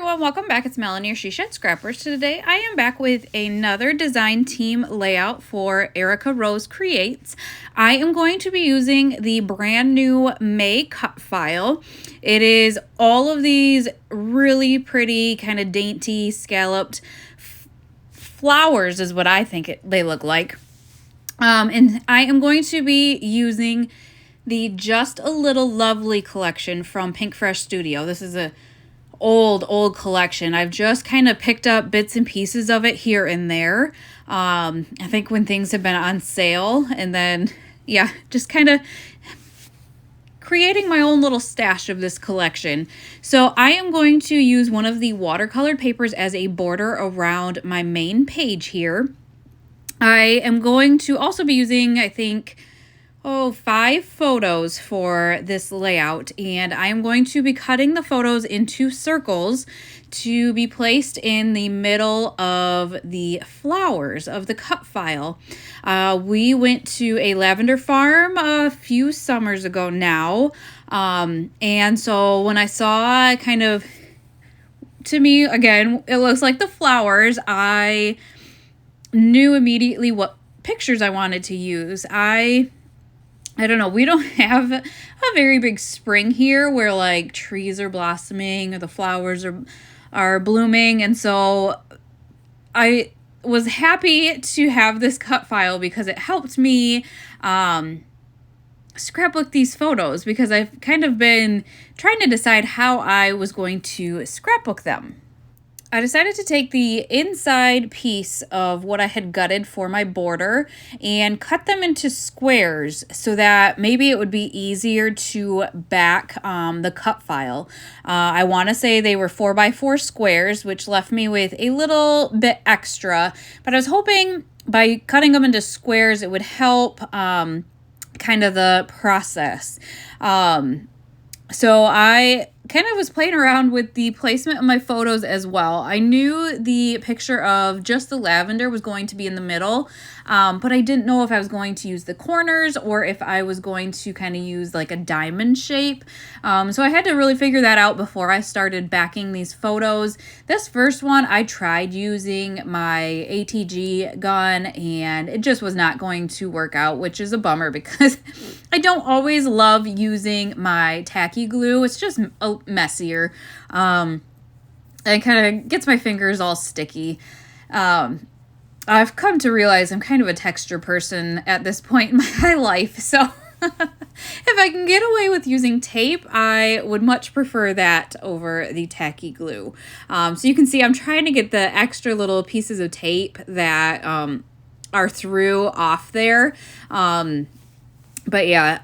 Everyone, welcome back. It's Melanie, your She Shed Scrappers. Today I am back with another design team layout for Erica Rose Creates. I am going to be using the brand new May Cutfile. It is all of these really pretty, kind of dainty, scalloped flowers is what I think they look like. And I am going to be using the Just a Little Lovely collection from Pink Fresh Studio. This is a old collection. I've just kind of picked up bits and pieces of it here and there. I think when things have been on sale, and then just kind of creating my own little stash of this collection. So I am going to use one of the watercolored papers as a border around my main page here. I am going to also be using, I think, 5 photos for this layout, and I am going to be cutting the photos into circles to be placed in the middle of the flowers of the cut file. We went to a lavender farm a few summers ago now, and so when I saw to me, again, it looks like the flowers, I knew immediately what pictures I wanted to use. I don't know, we don't have a very big spring here where like trees are blossoming or the flowers are blooming, and so I was happy to have this cut file because it helped me scrapbook these photos, because I've kind of been trying to decide how I was going to scrapbook them. I decided to take the inside piece of what I had gutted for my border and cut them into squares so that maybe it would be easier to back the cut file. I want to say they were 4x4 squares, which left me with a little bit extra, but I was hoping by cutting them into squares it would help kind of the process. So I kind of was playing around with the placement of my photos as well. I knew the picture of just the lavender was going to be in the middle, but I didn't know if I was going to use the corners or if I was going to kind of use like a diamond shape. So I had to really figure that out before I started backing these photos. This first one, I tried using my ATG gun and it just was not going to work out, which is a bummer because I don't always love using my tacky glue. It's just messier. It kind of gets my fingers all sticky. I've come to realize I'm kind of a texture person at this point in my life, so if I can get away with using tape, I would much prefer that over the tacky glue. So you can see I'm trying to get the extra little pieces of tape that are through off there. But yeah,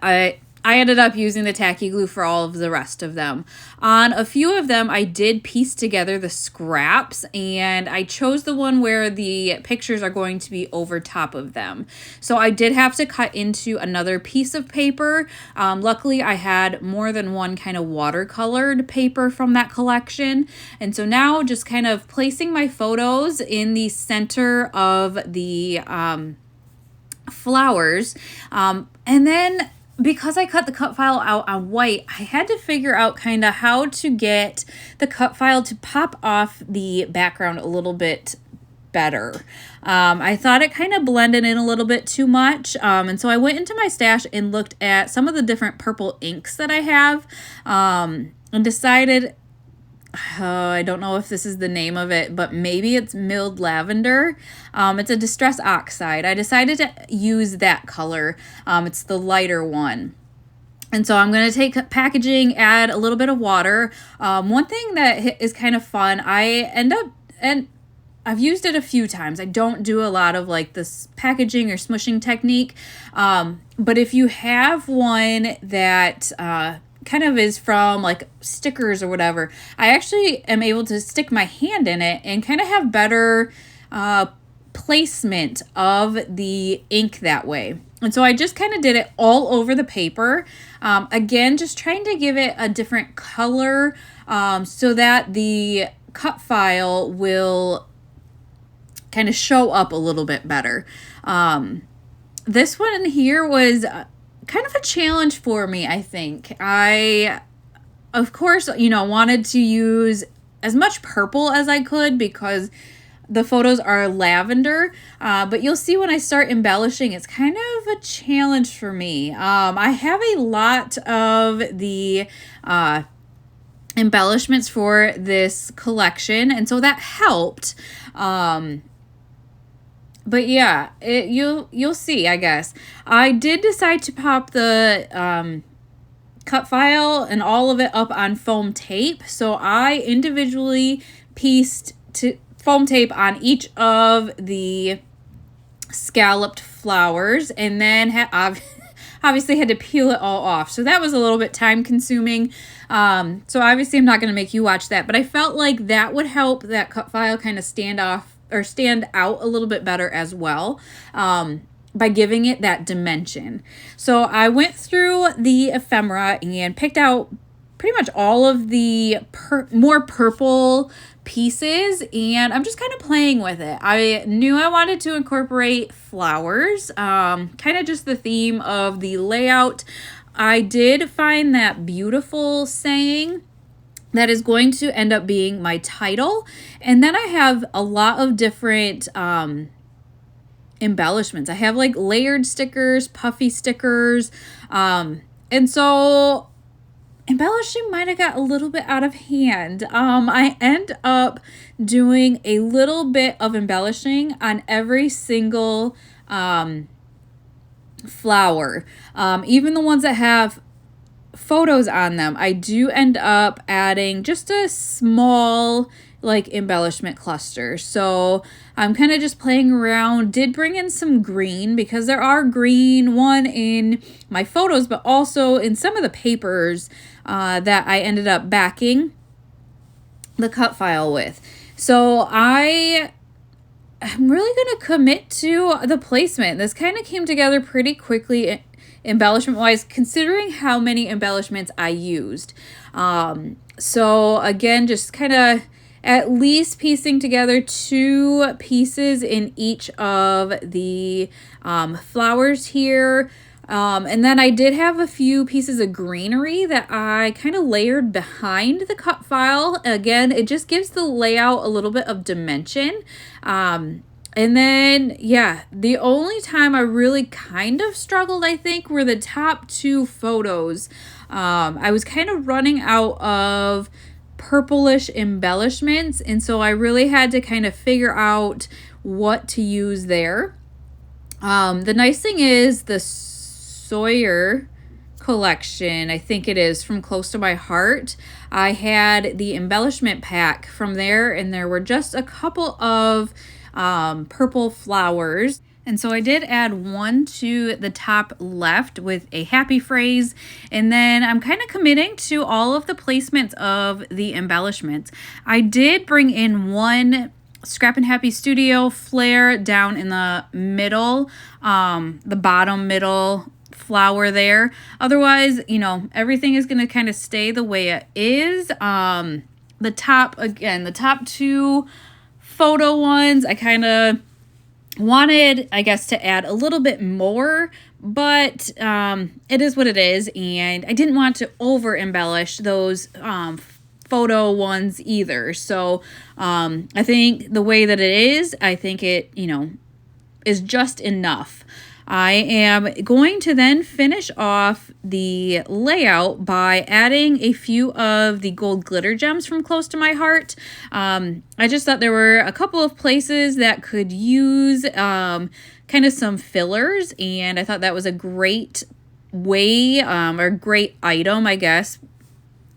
I ended up using the tacky glue for all of the rest of them. On a few of them, I did piece together the scraps, and I chose the one where the pictures are going to be over top of them. So I did have to cut into another piece of paper. Luckily, I had more than one kind of watercolored paper from that collection. And so now just kind of placing my photos in the center of the flowers. And then because I cut the cut file out on white, I had to figure out kind of how to get the cut file to pop off the background a little bit better. I thought it kind of blended in a little bit too much. And so I went into my stash and looked at some of the different purple inks that I have, and decided, I don't know if this is the name of it, but maybe it's milled lavender. It's a distress oxide. I decided to use that color. It's the lighter one. And so I'm going to take packaging, add a little bit of water. One thing that is kind of fun, and I've used it a few times. I don't do a lot of like this packaging or smushing technique. But if you have one that kind of is from like stickers or whatever, I actually am able to stick my hand in it and kind of have better placement of the ink that way. And so I just kind of did it all over the paper. Again, just trying to give it a different color so that the cut file will kind of show up a little bit better. This one here was kind of a challenge for me, I think. I, of course, wanted to use as much purple as I could because the photos are lavender, but you'll see when I start embellishing, it's kind of a challenge for me. I have a lot of the embellishments for this collection, and so that helped. But yeah, you'll see, I guess. I did decide to pop the Cutfile and all of it up on foam tape, so I individually pieced foam tape on each of the scalloped flowers, and then obviously had to peel it all off. So that was a little bit time consuming. So obviously I'm not going to make you watch that, but I felt like that would help that Cutfile kind of stand out a little bit better as well. By giving it that dimension. So I went through the ephemera and picked out pretty much all of the more purple pieces, and I'm just kind of playing with it. I knew I wanted to incorporate flowers, kind of just the theme of the layout. I did find that beautiful saying that is going to end up being my title, and then I have a lot of different embellishments. I have like layered stickers, puffy stickers, and so embellishing might have got a little bit out of hand. I end up doing a little bit of embellishing on every single flower. Even the ones that have photos on them, I do end up adding just a small like embellishment cluster. So I'm kind of just playing around. Did bring in some green because there are green one in my photos, but also in some of the papers that I ended up backing the Cutfile with. So I'm really going to commit to the placement. This kind of came together pretty quickly embellishment wise, considering how many embellishments I used. So again, just kind of at least piecing together 2 pieces in each of the flowers here. And then I did have a few pieces of greenery that I kind of layered behind the Cutfile. Again, it just gives the layout a little bit of dimension. And then, yeah, the only time I really kind of struggled, I think, were the top 2 photos. I was kind of running out of purplish embellishments, and so I really had to kind of figure out what to use there. The nice thing is the Sawyer collection, I think it is, from Close to My Heart. I had the embellishment pack from there, and there were just a couple of purple flowers. And so I did add one to the top left with a happy phrase, and then I'm kind of committing to all of the placements of the embellishments. I did bring in one Scrap and Happy Studio flare down in the middle, the bottom middle flower there. Otherwise, you know, everything is going to kind of stay the way it is. The top 2 photo ones, I kind of wanted, I guess, to add a little bit more, but it is what it is, and I didn't want to over embellish those photo ones either. So I think the way that it is, I think it, you know, is just enough. I am going to then finish off the layout by adding a few of the gold glitter gems from Close to My Heart. I just thought there were a couple of places that could use kind of some fillers, and I thought that was a great way, or great item, I guess,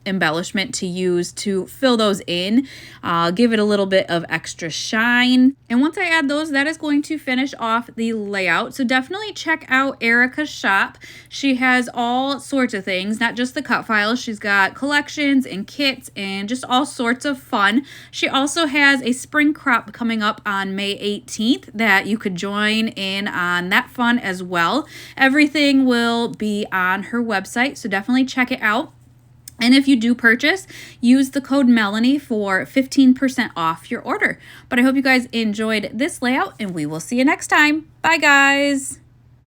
embellishment to use to fill those in, give it a little bit of extra shine. And once I add those, that is going to finish off the layout. So definitely check out Erica's shop. She has all sorts of things, not just the Cutfiles. She's got collections and kits and just all sorts of fun. She also has a spring crop coming up on May 18th that you could join in on that fun as well. Everything will be on her website, so definitely check it out. And if you do purchase, use the code Melanie for 15% off your order. But I hope you guys enjoyed this layout, and we will see you next time. Bye, guys.